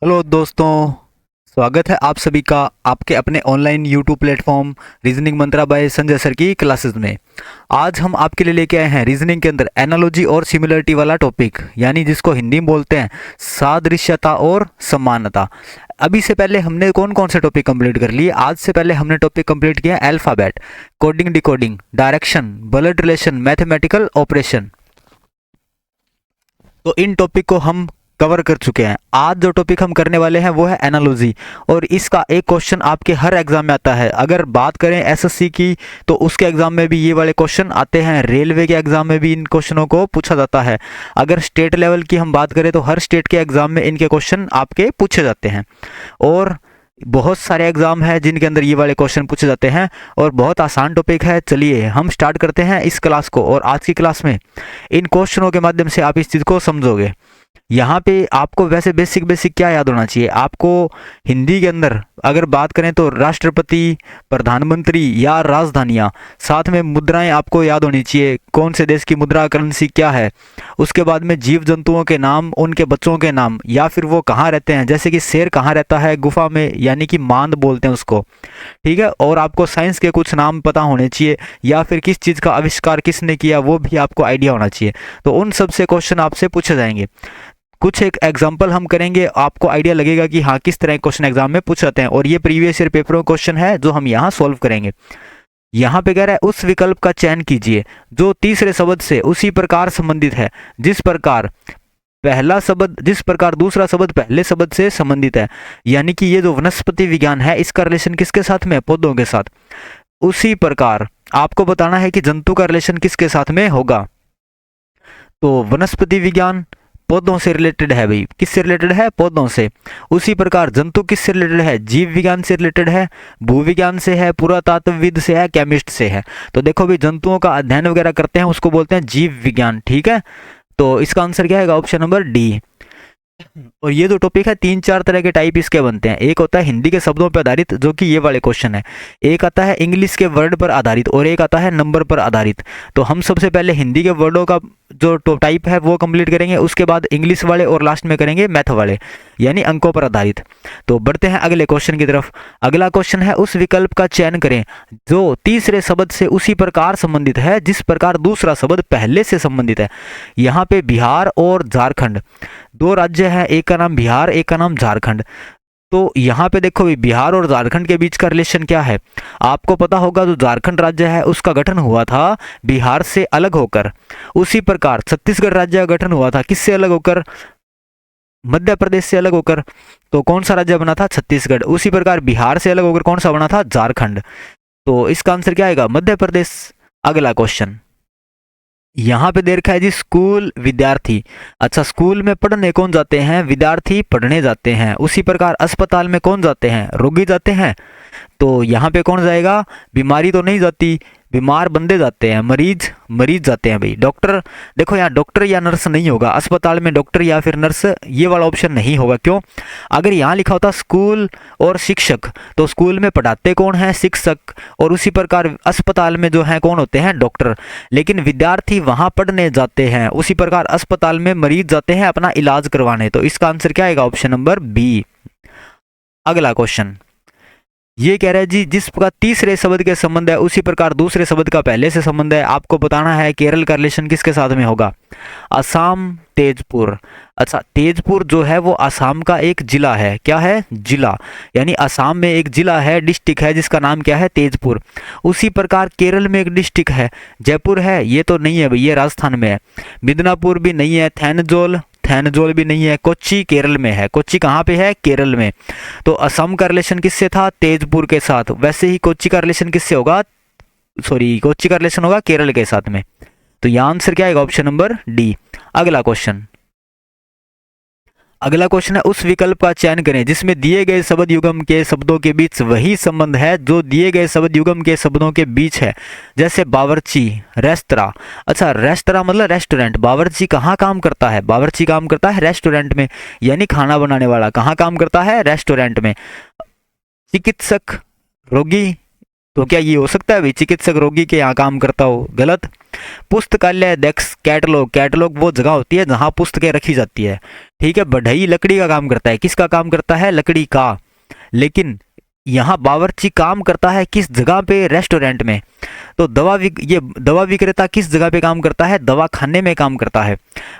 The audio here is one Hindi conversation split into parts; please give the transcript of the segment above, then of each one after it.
हेलो दोस्तों। स्वागत है आप सभी का आपके अपने ऑनलाइन यूट्यूब प्लेटफॉर्म रीजनिंग मंत्रा बाय संजय सर की क्लासेस में। आज हम आपके लिए लेके आए हैं रीजनिंग के अंदर एनालॉजी और सिमिलरिटी वाला टॉपिक, यानी जिसको हिंदी में बोलते हैं सादृश्यता और समानता। अभी से पहले हमने कौन कौन से टॉपिक कंप्लीट कर लिए? आज से पहले हमने टॉपिक कंप्लीट किया alphabet, coding decoding, direction, blood relation, mathematical operation. तो इन टॉपिक को हम कवर कर चुके हैं। आज जो टॉपिक हम करने वाले हैं वो है एनालॉजी, और इसका एक क्वेश्चन आपके हर एग्जाम में आता है। अगर बात करें एसएससी की तो उसके एग्जाम में भी ये वाले क्वेश्चन आते हैं, रेलवे के एग्जाम में भी इन क्वेश्चनों को पूछा जाता है। अगर स्टेट लेवल की हम बात करें तो हर स्टेट के एग्जाम में इनके क्वेश्चन आपके पूछे जाते हैं, और बहुत सारे एग्जाम है जिनके अंदर ये वाले क्वेश्चन पूछे जाते हैं, और बहुत आसान टॉपिक है। चलिए हम स्टार्ट करते हैं इस क्लास को, और आज की क्लास में इन क्वेश्चनों के माध्यम से आप इस चीज़ को समझोगे। यहाँ पे आपको वैसे बेसिक बेसिक क्या याद होना चाहिए आपको? हिंदी के अंदर अगर बात करें तो राष्ट्रपति, प्रधानमंत्री या राजधानियाँ, साथ में मुद्राएं आपको याद होनी चाहिए, कौन से देश की मुद्रा करेंसी क्या है। उसके बाद में जीव जंतुओं के नाम, उनके बच्चों के नाम, या फिर वो कहाँ रहते हैं, जैसे कि शेर कहाँ रहता है, गुफा में, यानी कि मांद बोलते हैं उसको। ठीक है, और आपको साइंस के कुछ नाम पता होने चाहिए, या फिर किस चीज़ का आविष्कार किसने किया वो भी आपको आइडिया होना चाहिए। तो उन सब से क्वेश्चन आपसे पूछे जाएंगे। कुछ एक एग्जाम्पल हम करेंगे, आपको आइडिया लगेगा कि हाँ किस तरह क्वेश्चन एग्जाम में पूछ जाते हैं, और ये प्रीवियस ईयर पेपरों क्वेश्चन है जो हम यहाँ सॉल्व करेंगे। यहाँ पे कह रहा है उस विकल्प का चयन कीजिए जो तीसरे शब्द से उसी प्रकार संबंधित है जिस प्रकार दूसरा शब्द पहले शब्द से संबंधित है। यानी कि ये जो वनस्पति विज्ञान है इसका रिलेशन किसके साथ में है? पौधों के साथ। उसी प्रकार आपको बताना है कि जंतु का रिलेशन किसके साथ में होगा। तो वनस्पति विज्ञान पौधों से रिलेटेड है भाई, किससे रिलेटेड है? पौधों से। उसी प्रकार जंतु किससे रिलेटेड है? जीव विज्ञान से रिलेटेड है, भूविज्ञान से है, पुरातत्वविद से है, केमिस्ट से है। तो देखो भाई, जंतुओं का अध्ययन वगैरह करते हैं उसको बोलते हैं जीव विज्ञान। ठीक है, तो इसका आंसर क्या है? Option number D. और ये जो टॉपिक है, तीन चार तरह के टाइप इसके बनते हैं। एक होता है हिंदी के शब्दों पर आधारित, जो कि ये वाले क्वेश्चन है। एक आता है इंग्लिश के वर्ड पर आधारित, और एक आता है नंबर पर आधारित। तो हम सबसे पहले हिंदी के वर्डों का जो टाइप है वो कंप्लीट करेंगे, उसके बाद इंग्लिश वाले, और लास्ट में करेंगे मैथ वाले, यानी अंकों पर आधारित। तो बढ़ते हैं अगले क्वेश्चन की तरफ। अगला क्वेश्चन है उस विकल्प का चयन करें जो तीसरे शब्द से उसी प्रकार संबंधित है जिस प्रकार दूसरा शब्द पहले से संबंधित है। यहाँ पे बिहार और झारखंड दो राज्य हैं, एक का नाम बिहार, एक का नाम झारखंड। तो यहाँ पे देखो भी, बिहार और झारखंड के बीच का रिलेशन क्या है? आपको पता होगा जो झारखंड राज्य है उसका गठन हुआ था बिहार से अलग होकर। उसी प्रकार छत्तीसगढ़ राज्य का गठन हुआ था किससे अलग होकर? मध्य प्रदेश से अलग होकर। तो कौन सा राज्य बना था? छत्तीसगढ़। उसी प्रकार बिहार से अलग होकर कौन सा बना था? झारखंड। तो इसका आंसर क्या आएगा? मध्य प्रदेश। अगला क्वेश्चन यहाँ पे दे रखा है जी, स्कूल विद्यार्थी। अच्छा, स्कूल में पढ़ने कौन जाते हैं? विद्यार्थी पढ़ने जाते हैं। उसी प्रकार अस्पताल में कौन जाते हैं? रोगी जाते हैं। तो यहाँ पे कौन जाएगा? बीमारी तो नहीं जाती, बीमार बंदे जाते हैं, मरीज जाते हैं भाई। डॉक्टर, देखो यहाँ डॉक्टर या नर्स नहीं होगा अस्पताल में, डॉक्टर या फिर नर्स ये वाला ऑप्शन नहीं होगा। क्यों? अगर यहाँ लिखा होता स्कूल और शिक्षक, तो स्कूल में पढ़ाते कौन है? शिक्षक, और उसी प्रकार अस्पताल में जो है कौन होते हैं? डॉक्टर। लेकिन विद्यार्थी वहाँ पढ़ने जाते हैं, उसी प्रकार अस्पताल में मरीज जाते हैं अपना इलाज करवाने। तो इसका आंसर क्या आएगा? Option number B. अगला क्वेश्चन ये कह रहा है जी, जिस प्रकार तीसरे शब्द के संबंध है उसी प्रकार दूसरे शब्द का पहले से संबंध है। आपको बताना है केरल का रिलेशन किसके साथ में होगा? असम, तेजपुर। अच्छा, तेजपुर जो है वो असम का एक जिला है। क्या है? जिला। यानी असम में एक जिला है, डिस्ट्रिक्ट है, जिसका नाम क्या है? तेजपुर। उसी प्रकार केरल में एक डिस्ट्रिक्ट है, जयपुर है, ये तो नहीं है भाई, ये राजस्थान में है। मिदनापुर भी नहीं है, थैनजोल भी नहीं है। कोच्चि केरल में है। कोच्चि कहाँ पे है? केरल में। तो असम का रिलेशन किससे था? तेजपुर के साथ। वैसे ही कोच्चि का रिलेशन किससे होगा? कोच्चि का रिलेशन होगा केरल के साथ में। तो यहाँ आंसर क्या आएगा? Option number D. अगला क्वेश्चन है उस विकल्प का चयन करें जिसमें दिए गए शब्द युग्म के शब्दों के बीच वही संबंध है जो दिए गए शब्द युग्म के शब्दों के बीच है। जैसे बावर्ची, रेस्तरा। अच्छा, रेस्तरा मतलब रेस्टोरेंट। बावर्ची कहाँ काम करता है? बावर्ची काम करता है रेस्टोरेंट में, यानी खाना बनाने वाला कहाँ काम करता है? रेस्टोरेंट में। चिकित्सक, रोगी, तो क्या ये हो सकता है भाई चिकित्सक रोगी के यहाँ काम करता हो? गलत। पुस्तकालय, डेस्क, कैटलॉग, कैटलॉग वो जगह होती है जहाँ पुस्तकें रखी जाती है, ठीक है। बढ़ई लकड़ी का काम करता है, किसका काम करता है? लकड़ी का। लेकिन यहाँ बावर्ची काम करता है किस जगह पे? रेस्टोरेंट में। तो ये दवा विक्रेता किस जगह पे काम करता है? दवा खाने में काम करता है।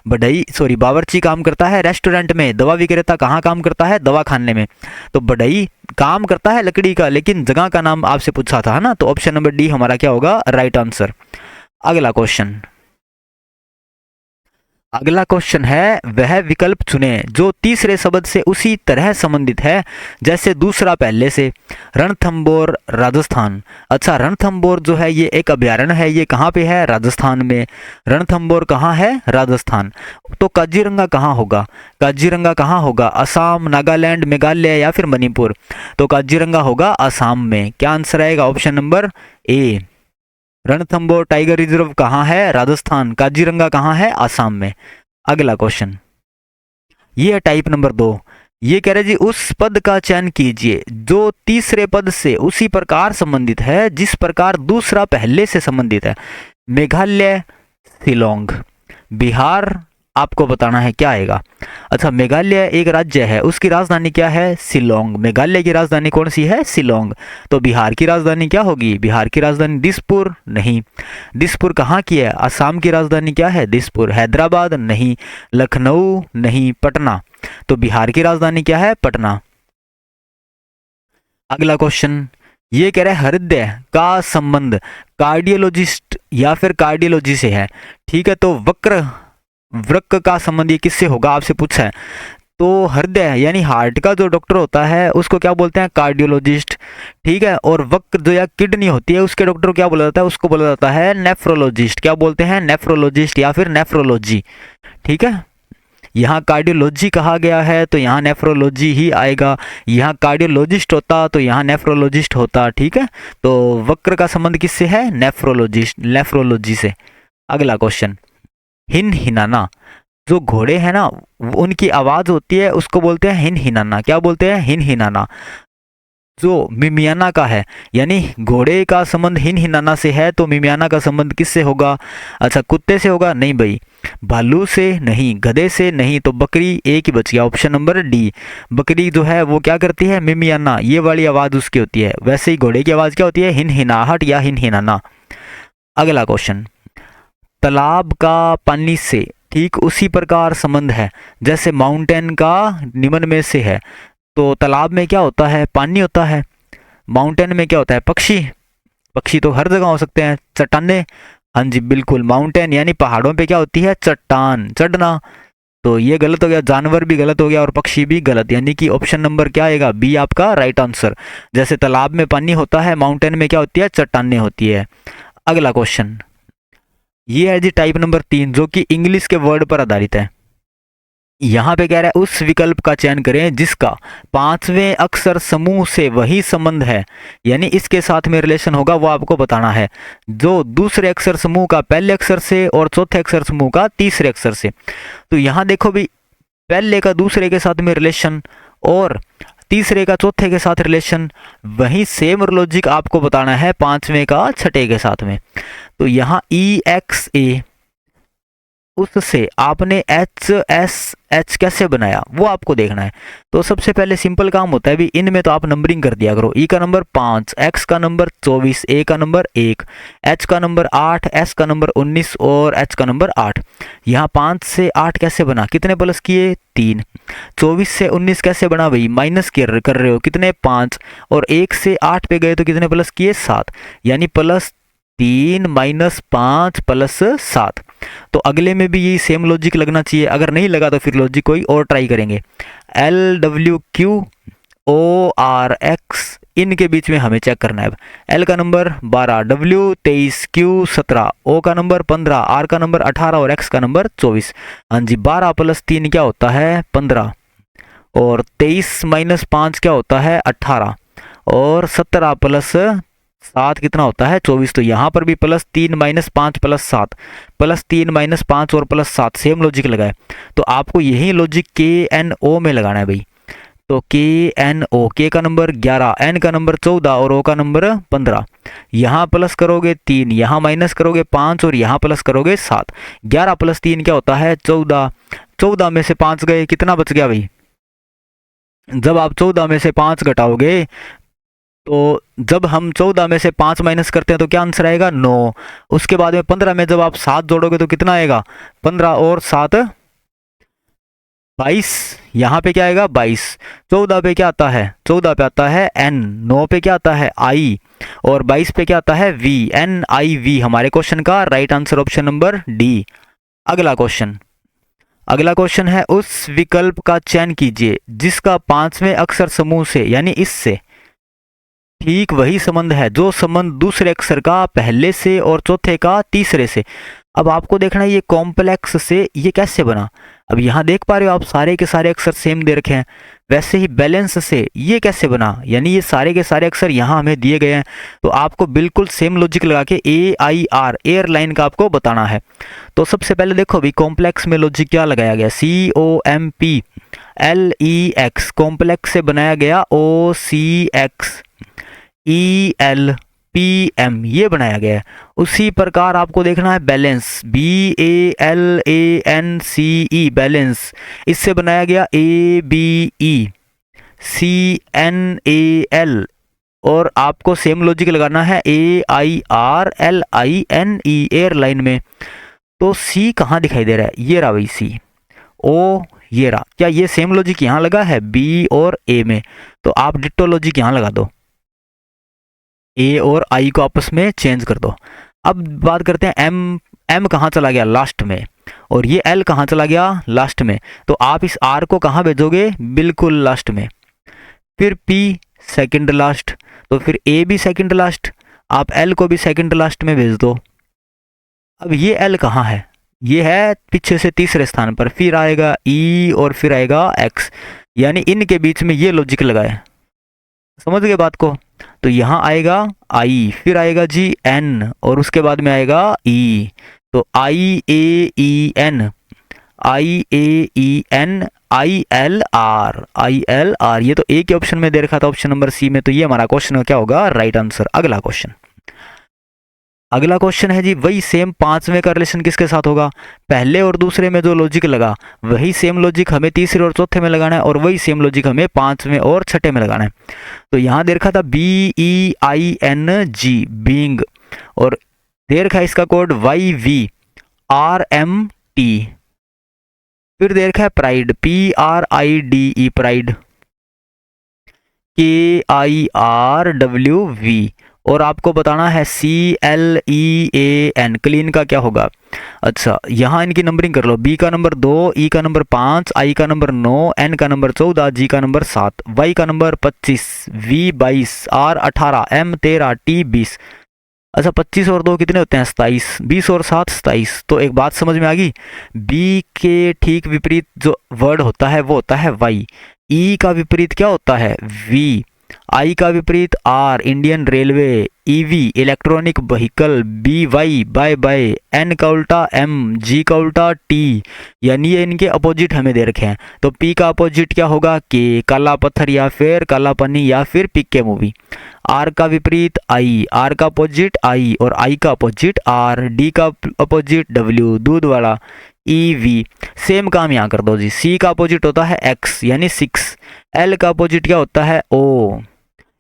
बावर्ची काम करता है रेस्टोरेंट में, दवा विक्रेता कहाँ काम करता है? दवा खाने में। तो बढ़ई काम करता है लकड़ी का, लेकिन जगह का नाम आपसे पूछा था, है ना। तो ऑप्शन नंबर डी हमारा क्या होगा? Right answer. अगला क्वेश्चन है, वह विकल्प चुने जो तीसरे शब्द से उसी तरह संबंधित है जैसे दूसरा पहले से। रणथंबोर, राजस्थान। अच्छा, रणथंबोर जो है ये एक अभ्यारण्य है, ये कहाँ पे है? राजस्थान में। रणथंबोर कहाँ है? राजस्थान। तो काजीरंगा कहाँ होगा? काजीरंगा कहाँ होगा? असम, नागालैंड, मेघालय या फिर मणिपुर? तो काजीरंगा होगा असम में। क्या आंसर आएगा? Option number A. Ranthambore tiger reserve कहाँ है? राजस्थान। काजीरंगा कहाँ है? आसाम में। अगला क्वेश्चन, ये है टाइप नंबर 2। ये कह रहे जी, उस पद का चयन कीजिए जो तीसरे पद से उसी प्रकार संबंधित है जिस प्रकार दूसरा पहले से संबंधित है। मेघालय, शिलोंग। बिहार आपको बताना है क्या आएगा। अच्छा, मेघालय एक राज्य है, उसकी राजधानी क्या है? शिलोंग। मेघालय की राजधानी कौन सी है? शिलोंग। तो बिहार की राजधानी क्या होगी? बिहार की राजधानी दिसपुर? नहीं। दिसपुर कहाँ की है? असम की राजधानी क्या है? दिसपुर। हैदराबाद? नहीं। लखनऊ? नहीं। पटना। तो बिहार की राजधानी क्या है? पटना। अगला क्वेश्चन, ये कह रहा है हृदय का संबंध कार्डियोलॉजिस्ट या फिर कार्डियोलॉजी से है, ठीक है। तो वृक्क का संबंध ये किससे होगा? आपसे पूछा है। तो हृदय यानी हार्ट का जो डॉक्टर होता है उसको क्या बोलते हैं? कार्डियोलॉजिस्ट, ठीक है। और वृक्क जो या किडनी होती है उसके डॉक्टर को क्या बोला जाता है? उसको बोला जाता है नेफ्रोलॉजिस्ट। क्या बोलते हैं? नेफ्रोलॉजिस्ट या फिर नेफ्रोलॉजी, ठीक है। यहाँ कार्डियोलॉजी कहा गया है तो यहाँ नेफ्रोलॉजी ही आएगा। यहाँ कार्डियोलॉजिस्ट होता तो यहाँ नेफ्रोलॉजिस्ट होता, ठीक है। तो वक्र का संबंध किससे है? नेफ्रोलॉजी से। अगला क्वेश्चन, हिन हिनाना। जो घोड़े हैं ना उनकी आवाज होती है उसको बोलते हैं हिन हिनाना। क्या बोलते हैं? हिन हिनाना। जो मिमियाना का है, यानी घोड़े का संबंध हिन हिनाना से है तो मिमियाना का संबंध किससे होगा? अच्छा, कुत्ते से होगा? नहीं भाई। भालू से? नहीं। गधे से? नहीं। तो बकरी एक ही बच गया, ऑप्शन नंबर डी। बकरी जो है वो क्या करती है? मिमियाना, ये वाली आवाज उसकी होती है। वैसे ही घोड़े की आवाज क्या होती है? हिन हिनाहट या हिन हिनाना। अगला क्वेश्चन, तालाब का पानी से ठीक उसी प्रकार संबंध है जैसे माउंटेन का निम्न में से है। तो तालाब में क्या होता है? पानी होता है। माउंटेन में क्या होता है? पक्षी। पक्षी तो हर जगह हो सकते हैं। चट्टाने? हाँ जी बिल्कुल, माउंटेन यानी पहाड़ों पे क्या होती है? चट्टान, चढ़ना। तो ये गलत हो गया, जानवर भी गलत हो गया और पक्षी भी गलत, यानी कि ऑप्शन नंबर क्या आएगा? बी आपका राइट आंसर। जैसे तालाब में पानी होता है, माउंटेन में क्या होती है? चट्टाने होती है। अगला क्वेश्चन, ये है जी टाइप नंबर 3 जो कि इंग्लिश के वर्ड पर आधारित है। यहाँ पे कह रहा है उस विकल्प का चयन करें जिसका पांचवें अक्षर समूह से वही संबंध है, यानी इसके साथ में रिलेशन होगा वो आपको बताना है, जो दूसरे अक्षर समूह का पहले अक्षर से और चौथे अक्षर समूह का तीसरे अक्षर से। तो यहाँ देखो भी, पहले का दूसरे के साथ में रिलेशन और तीसरे का चौथे के साथ रिलेशन, वही सेम लॉजिक आपको बताना है पांचवें का छठे के साथ में। तो यहाँ EXA उससे आपने HSH कैसे बनाया वो आपको देखना है। तो सबसे पहले सिंपल काम होता है भी, इनमें तो आप नंबरिंग कर दिया करो। E का नंबर 5, X का नंबर 24, A का नंबर 1, H का नंबर 8, S का नंबर 19 और H का नंबर 8। यहाँ 5 से 8 कैसे बना? कितने प्लस किए? 3। 24 से 19 कैसे बना भाई? माइनस कर रहे हो, कितने? 5। और 1 से 8 पे गए तो कितने प्लस किए? 7, यानी +3 - 5 + 7। तो अगले में भी यही सेम लॉजिक लगना चाहिए, अगर नहीं लगा तो फिर लॉजिक कोई और ट्राई करेंगे। LWQORX इनके बीच में हमें चेक करना है। L का नंबर 12, W 23, Q 17, O का नंबर 15, R का नंबर 18 और X का नंबर 24। हाँ जी, 12 + 3 क्या होता है? 15 और 23 - 5 क्या होता है? 18 और 17 + 7 कितना होता है? 24। तो यहाँ पर भी +3 - 5 + 7, +3 - 5 और +7 सेम लॉजिक लगाए। तो आपको यही लॉजिक KNO में लगाना है भाई। तो के एन ओ, के का नंबर 11, एन का नंबर 14 और ओ का नंबर 15। यहाँ प्लस करोगे 3, यहाँ माइनस करोगे 5 और यहाँ प्लस करोगे 7। 11 + 3 क्या होता है 14। 14 में से 5 गए, कितना बच गया भाई? जब आप 14 में से 5 घटाओगे, तो जब हम 14 में से 5 माइनस करते हैं तो क्या आंसर आएगा 9। उसके बाद में 15 में जब आप 7 जोड़ोगे तो कितना आएगा 15 और 7 22। यहाँ पे क्या आएगा 22। 14 पे क्या आता है 14 पे आता है एन, 9 पे क्या आता है आई और 22 पे क्या आता है वी, एन आई वी। हमारे क्वेश्चन का right answer option number D. अगला क्वेश्चन है उस विकल्प का चयन कीजिए जिसका 5वें अक्षर समूह से यानी इससे ठीक वही संबंध है जो संबंध दूसरे अक्षर का पहले से और चौथे का तीसरे से। अब आपको देखना है ये कॉम्प्लेक्स से ये कैसे बना। अब यहाँ देख पा रहे हो आप सारे के सारे अक्षर सेम दे रखे हैं। वैसे ही बैलेंस से ये कैसे बना, यानी ये सारे के सारे अक्षर यहाँ हमें दिए गए हैं, तो आपको बिल्कुल सेम लॉजिक लगा के AIR एयरलाइन का आपको बताना है। तो सबसे पहले देखो अभी कॉम्प्लेक्स में लॉजिक क्या लगाया गया, COMPLEX कॉम्प्लेक्स से बनाया गया OCXELPM ये बनाया गया है। उसी प्रकार आपको देखना है बैलेंस, BALANCE बैलेंस, इससे बनाया गया ABECNAL और आपको सेम लॉजिक लगाना है AIRLINE एयरलाइन में। तो सी कहाँ दिखाई दे रहा है, ये रहा भाई सी। ओ ये रहा, क्या ये सेम लॉजिक यहाँ लगा है बी और ए में? तो आप डिट्टो लॉजिक यहाँ लगा दो, ए और आई को आपस में चेंज कर दो। अब बात करते हैं एम कहाँ चला गया लास्ट में, और ये एल कहाँ चला गया लास्ट में। तो आप इस आर को कहाँ भेजोगे, बिल्कुल लास्ट में। फिर पी सेकंड लास्ट, तो फिर ए भी सेकंड लास्ट, आप एल को भी सेकंड लास्ट में भेज दो। अब ये एल कहाँ है, ये है पीछे से तीसरे स्थान पर, फिर आएगा ई और फिर आएगा एक्स, यानी इनके बीच में ये लॉजिक लगाए। समझ गए बात को? तो यहाँ आएगा आई, फिर आएगा जी एन और उसके बाद में आएगा ई। तो IAEN IAEN ILR ये तो ए के ऑप्शन में दे रखा था ऑप्शन नंबर सी में, तो ये हमारा क्वेश्चन क्या होगा राइट आंसर। अगला क्वेश्चन है जी वही सेम 5वें का रिलेशन किसके साथ होगा। पहले और दूसरे में जो लॉजिक लगा वही सेम लॉजिक हमें तीसरे और चौथे में लगाना है, और वही सेम लॉजिक हमें 5वें और छठे में लगाना है। तो यहाँ दे रखा था BEING बीइंग, और दे रखा है इसका कोड YVRMT। फिर दे रखा है प्राइड PRIDE प्राइड, KIRWV, और आपको बताना है CLEAN क्लीन का क्या होगा। अच्छा यहाँ इनकी नंबरिंग कर लो, बी का नंबर 2, ई का नंबर 5, आई का नंबर 9, एन का नंबर 14, जी का नंबर 7, वाई का number 25, V 22, R 18, M 13, T 20। अच्छा 25 और 2 कितने होते हैं 27, 20 और 7 27। तो एक बात समझ में आ गई, बी के ठीक विपरीत जो वर्ड होता है वो होता है वाई, ई का विपरीत क्या होता है वी, आई का विपरीत R Indian railway, EV electronic vehicle, B Y bye bye, N का उल्टा एम, जी का उल्टा टी, यानी ये इनके अपोजिट हमें दे रखे हैं। तो पी का अपोजिट क्या होगा के, काला पत्थर या फिर काला पन्नी या फिर पिक्के मूवी। आर का विपरीत आई, आर का अपोजिट आई और आई का अपोजिट आर, डी का अपोजिट डब्ल्यू दूध वाला, ईवी। सेम काम यहाँ कर दो जी, सी का अपोजिट होता है एक्स यानी 6, एल का अपोजिट क्या होता है ओ,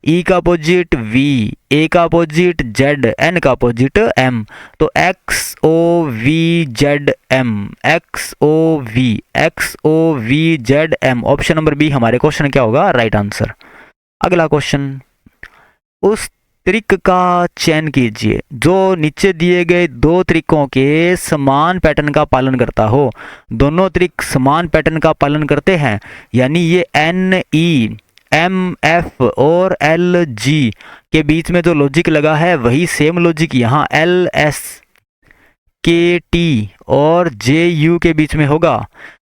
ई का अपोजिट वी, ए का अपोजिट जेड, एन का अपोजिट एम। तो XOVZM ऑप्शन नंबर बी हमारे क्वेश्चन क्या होगा राइट आंसर। अगला क्वेश्चन, उस त्रिक का चयन कीजिए जो नीचे दिए गए दो त्रिकों के समान पैटर्न का पालन करता हो। दोनों त्रिक समान पैटर्न का पालन करते हैं, यानी ये NE MF और LG के बीच में जो लॉजिक लगा है वही सेम लॉजिक यहाँ LS KT और JU के बीच में होगा।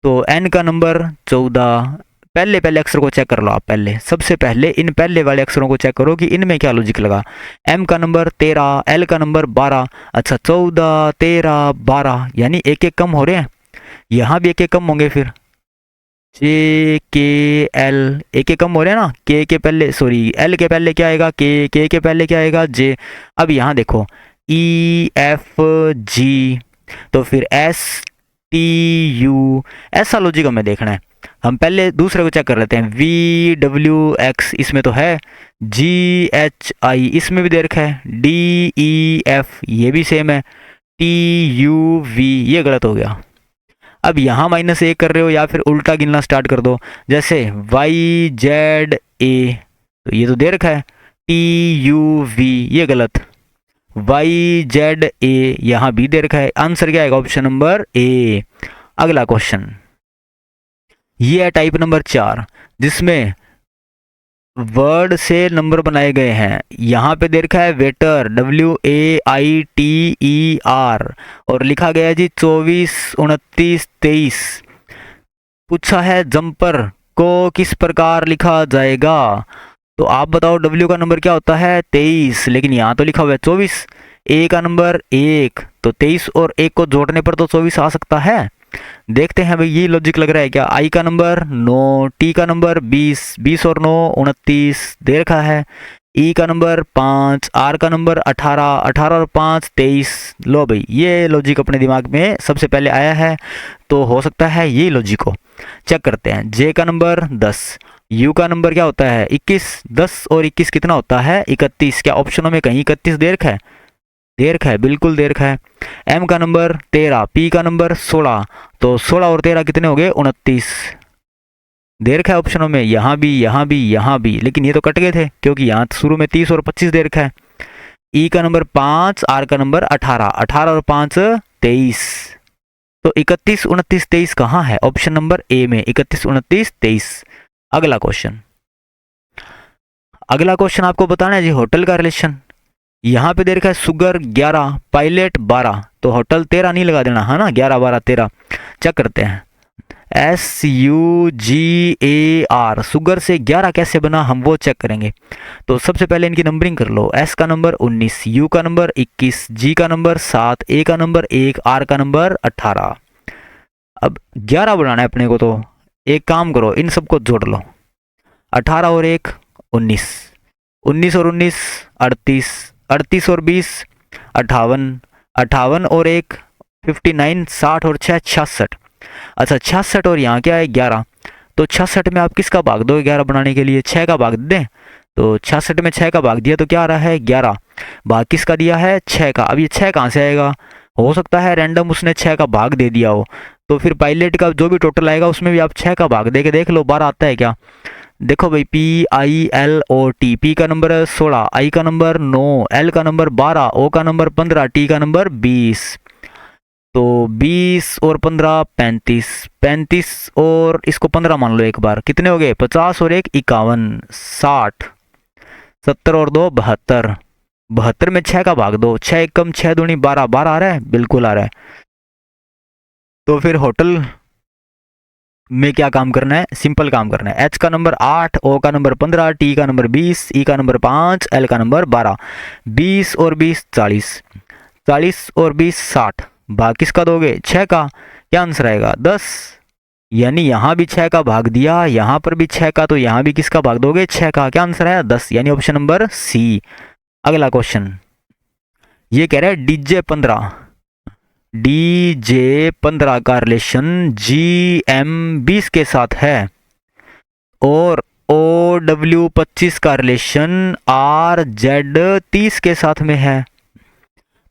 तो N का नंबर 14, पहले अक्षर को चेक कर लो आप, सबसे पहले इन पहले वाले अक्षरों को चेक करो कि इनमें क्या लॉजिक लगा। M का नंबर 13, L का नंबर 12। अच्छा 14 13 12 यानी एक एक कम हो रहे हैं, यहाँ भी एक एक कम होंगे फिर जे के एल, एक कम हो रहे हैं ना, के पहले, सॉरी एल के पहले क्या आएगा, के पहले क्या आएगा, जे। अब यहाँ देखो ई एफ जी, तो फिर एस टी यू, ऐसा लॉजिक हमें देखना है। हम पहले दूसरे को चेक कर लेते हैं, वी डब्ल्यू एक्स इसमें तो है, जी एच आई इसमें भी दे रखा है, डी ई एफ ये भी सेम है, टी यू वी ये गलत हो गया। अब यहाँ -1 कर रहे हो या फिर उल्टा गिनना स्टार्ट कर दो, जैसे वाई जेड ए, तो ये तो दे रखा है, टी यू वी ये गलत, वाई जेड ए यहाँ भी दे रखा है, आंसर क्या आएगा, ऑप्शन नंबर ए। अगला क्वेश्चन ये है टाइप नंबर 4, जिसमें वर्ड से नंबर बनाए गए हैं। यहाँ पे दे रखा है वेटर, WAITER, और लिखा गया है जी 24, 29, 23। पूछा है जंपर को किस प्रकार लिखा जाएगा, तो आप बताओ W का नंबर क्या होता है, 23, लेकिन यहाँ तो लिखा हुआ है 24। A का नंबर 1, तो 23 और 1 को जोड़ने पर तो 24 आ सकता है। देखते हैं भाई ये लॉजिक लग रहा है क्या। I का नंबर 9, T का नंबर 20, 20 और 9 29 दे रखा है, E का नंबर 5, R का नंबर 18, 18 और 5 23। लो भाई ये लॉजिक अपने दिमाग में सबसे पहले आया है, तो हो सकता है ये लॉजिक को चेक करते हैं। J का नंबर 10, U का नंबर क्या होता है 21, 10 और 21 कितना होता है 31। क्या ऑप्शनों में कहीं 31 दे रखा है, दे रखा है, बिल्कुल दे रखा है। M का नंबर 13, P का नंबर 16, तो 16 और 13 कितने हो गए 29, दे रखा है ऑप्शनों में, यहाँ भी यहाँ भी यहाँ भी, लेकिन ये तो कट गए थे क्योंकि यहाँ शुरू में 30 और 25 दे रखा है। E का नंबर 5, R का नंबर 18, 18 और 5 23, तो 31, 29, 23 कहाँ है, ऑप्शन नंबर ए में 31, 29, 23। अगला क्वेश्चन, अगला क्वेश्चन आपको बताना है जी होटल का रिलेशन। यहाँ पे दे रखा है सुगर 11, पायलट 12, तो होटल 13 नहीं लगा देना है ना, 11, 12, 13। चेक करते हैं, SUGAR, सुगर से 11 कैसे बना, हम वो चेक करेंगे। तो सबसे पहले इनकी नंबरिंग कर लो, S का नंबर 19, U का नंबर 21, G का नंबर 7, A का नंबर 1, R का नंबर 18। अब 11 बनाना है अपने को, तो एक काम करो इन सबको जोड़ लो, 18 और 1 19, 19 और 19 38, 38 और 20 58, 58 और 1 59, 60 और 6 66। अच्छा 66 और यहाँ क्या है 11, तो 66 में आप किसका भाग दो 11 बनाने के लिए, 6 का भाग दें, तो 66 में 6 का भाग दिया तो क्या आ रहा है 11, भाग किसका दिया है 6 का। अब ये 6 कहाँ से आएगा, हो सकता है रैंडम उसने 6 का भाग दे दिया हो, तो फिर पायलट का जो भी टोटल आएगा उसमें भी आप 6 का भाग दे के देख लो 12 आता है क्या। देखो भाई PILOT, P का नंबर 16, I का नंबर 9, L का नंबर 12, O का नंबर 15, T का नंबर 20, तो 20 और 15 35, 35 और इसको 15 मान लो एक बार, कितने हो गए 50 और 1 51 60, 70 और 2 72, 72 में 6 का भाग दो, 6 1 कम 6 दूनी 12, 12 आ रहा है, बिल्कुल आ रहा है। तो फिर होटल में क्या काम करना है, सिंपल काम करना है, H का नंबर 8, O का नंबर 15, T का नंबर 20, E का नंबर 5, L का नंबर 12, 20 और 20 40, 40 और 20 60, भाग किसका दोगे 6 का, क्या आंसर आएगा 10। यानी यहाँ भी 6 का भाग दिया, यहाँ पर भी 6 का, तो यहाँ भी किसका भाग दोगे 6 का, क्या आंसर आया 10, यानी ऑप्शन नंबर सी। अगला क्वेश्चन ये कह रहा है DJ15 का रिलेशन GM20 के साथ है और OW25 का रिलेशन RZ30 के साथ में है,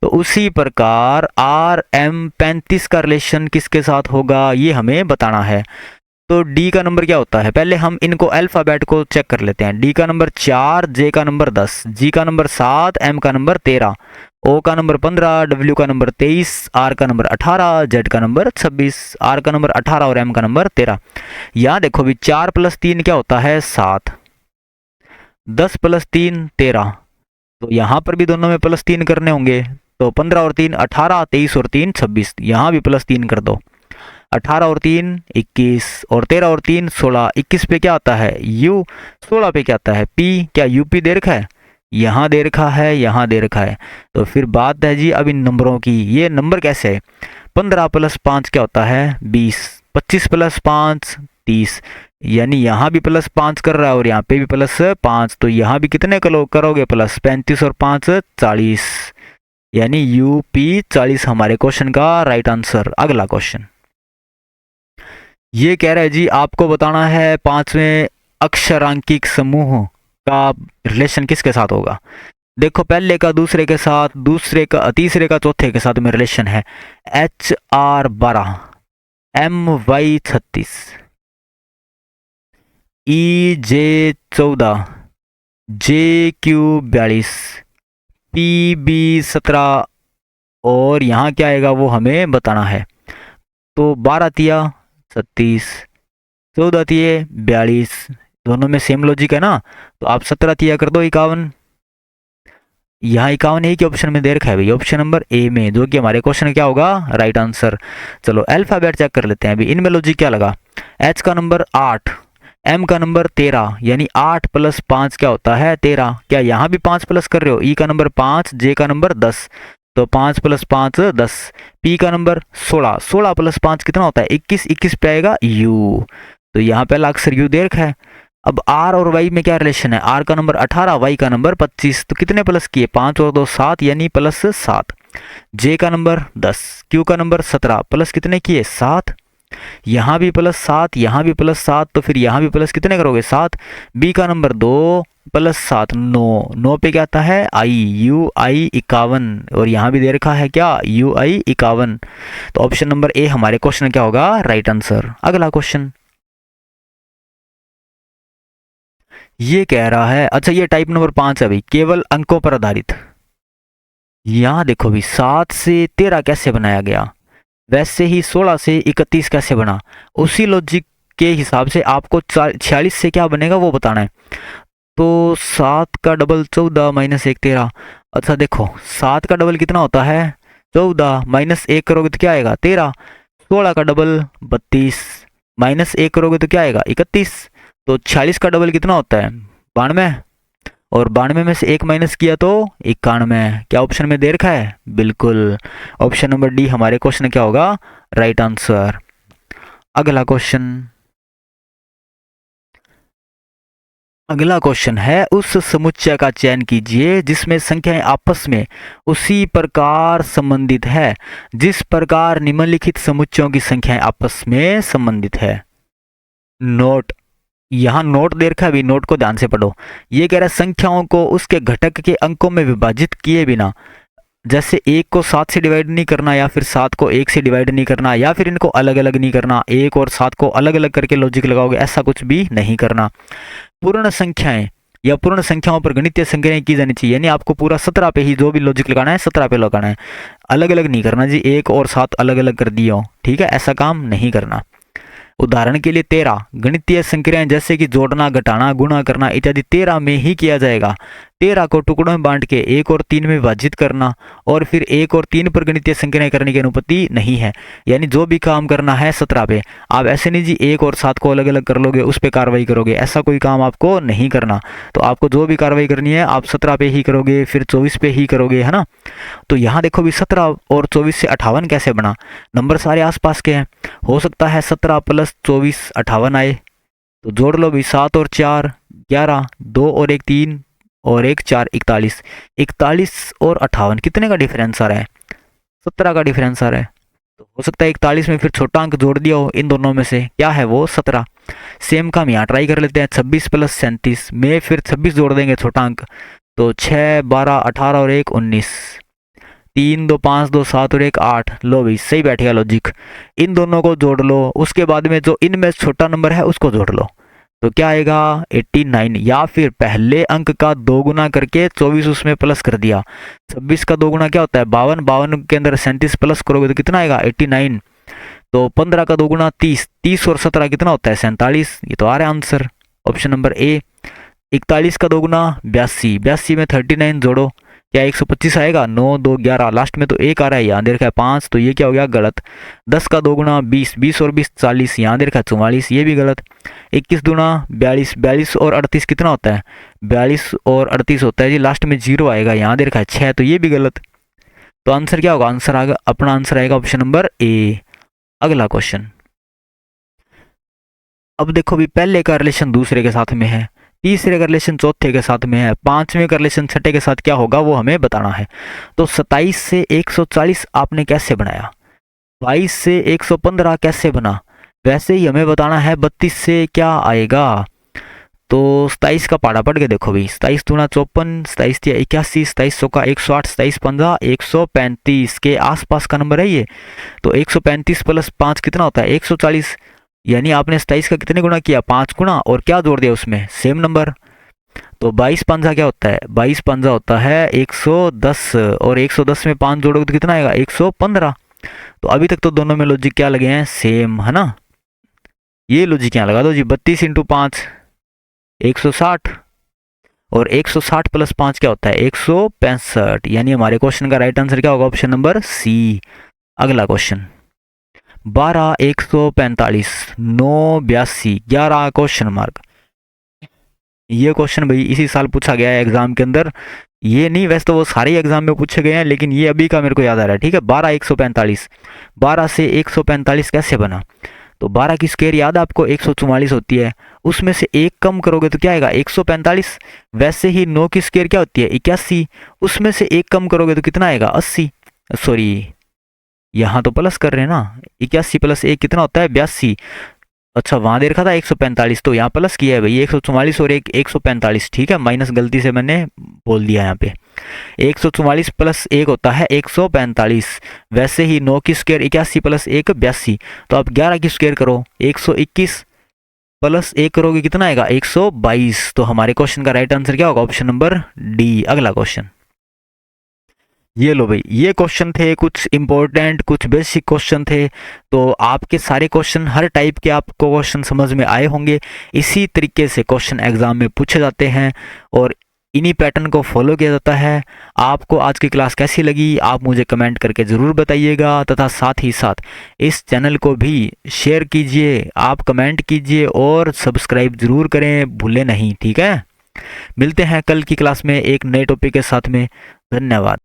तो उसी प्रकार RM35 का रिलेशन किसके साथ होगा ये हमें बताना है। तो D का नंबर क्या होता है, पहले हम इनको अल्फाबेट को चेक कर लेते हैं। D का नंबर 4, J का नंबर 10, G का नंबर 7, M का नंबर 13, O का नंबर 15, W का नंबर 23, R का नंबर 18, Z का नंबर 26, R का नंबर 18 और M का नंबर 13। यहाँ देखो भी 4 + 3 क्या होता है 7, 10 + 3 13, तो यहाँ पर भी दोनों में +3 करने होंगे, तो 15 और 3 18, 23 और 3 26, यहाँ भी +3 कर दो, 18 और 3 21 और 13 और 3 16, 21 पे क्या आता है U, 16 पे क्या आता है P, क्या UP दे रखा है, यहाँ दे रखा है, यहाँ दे रखा है। तो फिर बात है जी अब इन नंबरों की, ये नंबर कैसे है, 15 + 5 क्या होता है 20, 25 + 5 30, यानी यहाँ भी +5 कर रहा है और यहाँ पे भी +5, तो यहाँ भी कितने करोगे प्लस, 35 और 5 40, यानी यूपी 40 हमारे क्वेश्चन का राइट आंसर। अगला क्वेश्चन ये कह रहा है जी आपको बताना है पांचवें अक्षरांकिक समूह का रिलेशन किसके साथ होगा। देखो पहले का दूसरे के साथ, दूसरे का तीसरे का चौथे के साथ में रिलेशन है HR12, MY36, EJ14, JQ42, PB17 और यहाँ क्या आएगा वो हमें बताना है। तो 12 तिया 36, 14 तिये 42, दोनों में सेम लॉजिक है ना, तो आप 17 तिया कर दो 51। यहाँ 51 एक ही ऑप्शन में दे रखा है भाई, ऑप्शन नंबर ए में, जो कि हमारे क्वेश्चन क्या होगा राइट आंसर। चलो अल्फाबेट चेक कर लेते हैं अभी, इनमें लॉजिक क्या लगा। H का नंबर 8, M का नंबर 13, यानी 8 + 5 क्या होता है 13। क्या यहाँ भी 5 प्लस कर रहे हो। E का नंबर 5, J का नंबर 10, तो 5 + 5 10। P का नंबर 16, 16 + 5 कितना होता है 21, 21 पे आएगा U, तो यहाँ पहला अक्षर U दे रखा है। अब R और Y में क्या रिलेशन है, R का नंबर 18, Y का नंबर 25, तो कितने प्लस किए 5 और 2 7, यानी +7। J का नंबर 10, Q का नंबर 17, प्लस कितने किए 7, यहाँ भी +7, यहाँ भी +7, तो फिर यहाँ भी प्लस कितने करोगे 7। B का नंबर 2 + 7 9, 9 पे क्या आता है I, UI 51, और यहाँ भी दे रखा है क्या UI 51, तो ऑप्शन नंबर ए हमारे क्वेश्चन क्या होगा राइट आंसर। अगला क्वेश्चन ये कह रहा है, अच्छा ये टाइप नंबर 5 है भाई, केवल अंकों पर आधारित। यहाँ देखो भी 7 से 13 कैसे बनाया गया, वैसे ही 16 से 31 कैसे बना, उसी लॉजिक के हिसाब से आपको 46 से क्या बनेगा वो बताना है। तो 7 का डबल 14 - 1 13। अच्छा देखो 7 का डबल कितना होता है 14, -1 करोगे तो क्या आएगा 13। 16 का डबल 32, -1 करोगे तो क्या आएगा 31। तो 46 का डबल कितना होता है 92, और 92 में से 1 माइनस किया तो 91। क्या ऑप्शन में दे रखा है, बिल्कुल ऑप्शन नंबर डी हमारे क्वेश्चन क्या होगा राइट आंसर। अगला क्वेश्चन है उस समुच्चय का चयन कीजिए जिसमें संख्याएं आपस में उसी प्रकार संबंधित है जिस प्रकार निम्नलिखित समुच्चयों की संख्याएं आपस में संबंधित है। नोट, यहाँ नोट दे रखा है, अभी नोट को ध्यान से पढ़ो। ये कह रहा है संख्याओं को उसके घटक के अंकों में विभाजित किए बिना, जैसे 1 को 7 से डिवाइड नहीं करना, या फिर 7 को 1 से डिवाइड नहीं करना, या फिर इनको अलग अलग नहीं करना, 1 और 7 को अलग अलग करके लॉजिक लगाओगे, ऐसा कुछ भी नहीं करना। पूर्ण संख्याएं या पूर्ण संख्याओं पर गणितीय संख्याएं की जानी चाहिए, यानी आपको पूरा 17 पे ही जो भी लॉजिक लगाना है 17 पे लगाना है, अलग अलग नहीं करना जी 1 और 7 अलग अलग कर दिए हो, ठीक है, ऐसा काम नहीं करना। उदाहरण के लिए 13 गणितीय संक्रियाएं जैसे कि जोड़ना, घटाना, गुणा करना इत्यादि 13 में ही किया जाएगा। 13 को टुकड़ों में बांट के 1 और 3 में विभाजित करना और फिर 1 और 3 पर गणितीय संक्रियाएं करने की अनुमति नहीं है। यानी जो भी काम करना है 17 पे, आप ऐसे नहीं जी 1 और 7 को अलग अलग कर लोगे उस पर कार्रवाई करोगे, ऐसा कोई काम आपको नहीं करना। तो आपको जो भी कार्रवाई करनी है आप 17 पे ही करोगे, फिर 24 पे ही करोगे, है ना। तो यहाँ देखो भी 17 और 24 से 58 कैसे बना, नंबर सारे आसपास के हैं, हो सकता है 17 + 24 58 आए, तो जोड़ लो भी 7 और 4 11, 2 और 1 3 और 1 4 41। 41 और 58 कितने का डिफरेंस आ रहा है 17 का डिफरेंस आ रहा है, तो हो सकता है 41 में फिर छोटा अंक जोड़ दिया हो इन दोनों में से, क्या है वो 17। सेम काम यहाँ ट्राई कर लेते हैं, 26 + 37 में फिर 26 जोड़ देंगे छोटा अंक, तो 6 12 18 और 1 19, 3 2 5 2 7 और 1 8। लो भाई सही बैठेगा लॉजिक, इन दोनों को जोड़ लो, उसके बाद में जो इनमें छोटा नंबर है उसको जोड़ लो, तो क्या आएगा 89, या फिर पहले अंक का 2 गुना करके 24 उसमें प्लस कर दिया। 26 का 2 गुना क्या होता है 52, 52 के अंदर 37 प्लस करोगे तो कितना आएगा 89। तो 15 का 2 गुना 30, 30 और 17 कितना होता है 47। ये तो आ रहा है आंसर ऑप्शन नंबर ए। 41 का 2 गुना 82, 82 में 39 जोड़ो, क्या 125 आएगा, 9 2 11, लास्ट में तो 1 आ रहा है, यहाँ दे रखा है 5, तो ये क्या हो गया गलत। 10 का 2 गुना 20, 20 और 20 40, यहाँ दे रखा है 44, ये भी गलत। 21 दूना 42, 42 और 38 कितना होता है 42 और 38 होता है जी, लास्ट में 0 आएगा, यहाँ दे रखा है 6, तो ये भी गलत। तो आंसर क्या होगा, आंसर आएगा अपना आंसर आएगा ऑप्शन नंबर ए। अगला क्वेश्चन अब देखो भी, पहले का रिलेशन दूसरे के साथ में है, तीसरे का रिलेशन चौथे के साथ में है, पांचवें का रिलेशन छठे के साथ क्या होगा वो हमें बताना है। तो 27 से 140 आपने कैसे बनाया, 22 से 115 कैसे बना, वैसे ही हमें बताना है 32 से क्या आएगा। तो 27 का पाड़ा पड़ गया, देखो भाई 27 दूना 54, 27 या 81, 27 का 108, 27 पंजा 135 के आसपास का नंबर है ये। तो 135 प्लस 5 कितना होता है 140, यानी आपने 27 का कितने गुना किया 5 गुना, और क्या जोड़ दिया उसमें सेम नंबर। तो 22 पंजा क्या होता है, 22 पंजा होता है 110, और 110 में 5 जोड़ोगे तो कितना आएगा 115। तो अभी तक तो दोनों में लॉजिक क्या लगे हैं, सेम है ना। ये लॉजिक यहाँ लगा दो जी, 32 इंटू 5 160, और 160 प्लस 5 क्या होता है 165, यानी हमारे क्वेश्चन का राइट आंसर क्या होगा, ऑप्शन नंबर सी। अगला क्वेश्चन 12 145 9 82 11 क्वेश्चन मार्क। ये क्वेश्चन भाई इसी साल पूछा गया है एग्जाम के अंदर, ये नहीं, वैसे तो वो सारे एग्जाम में पूछे गए हैं, लेकिन ये अभी का मेरे को याद आ रहा है। ठीक है, 12 145, 12 से 145 कैसे बना। तो 12 की स्क्वायर याद आपको 144 होती है, उसमें से एक कम करोगे तो क्या आएगा 145। वैसे ही 9 की स्क्वायर क्या होती है 81, उसमें से एक कम करोगे तो कितना आएगा 80। सॉरी, यहाँ तो प्लस कर रहे हैं ना, 81 प्लस 1 कितना होता है 82। अच्छा, वहां दे रखा था 145, तो यहाँ प्लस किया है भाई 144 और एक 145। ठीक है, माइनस गलती से मैंने बोल दिया यहाँ पे। 144 प्लस 1 होता है 145। वैसे ही 9 की स्क्वायर 81 प्लस 1 82। तो आप 11 की स्क्वायर करो 121 प्लस 1 करोगे कितना आएगा 122। तो हमारे क्वेश्चन का राइट आंसर क्या होगा, ऑप्शन नंबर डी। अगला क्वेश्चन, ये लो भाई, ये क्वेश्चन थे कुछ इंपॉर्टेंट, कुछ बेसिक क्वेश्चन थे। तो आपके सारे क्वेश्चन, हर टाइप के आपको क्वेश्चन समझ में आए होंगे। इसी तरीके से क्वेश्चन एग्जाम में पूछे जाते हैं और इन्हीं पैटर्न को फॉलो किया जाता है। आपको आज की क्लास कैसी लगी आप मुझे कमेंट करके ज़रूर बताइएगा, तथा साथ ही साथ इस चैनल को भी शेयर कीजिए, आप कमेंट कीजिए और सब्सक्राइब ज़रूर करें, भूलें नहीं। ठीक है, मिलते हैं कल की क्लास में एक नए टॉपिक के साथ में। धन्यवाद।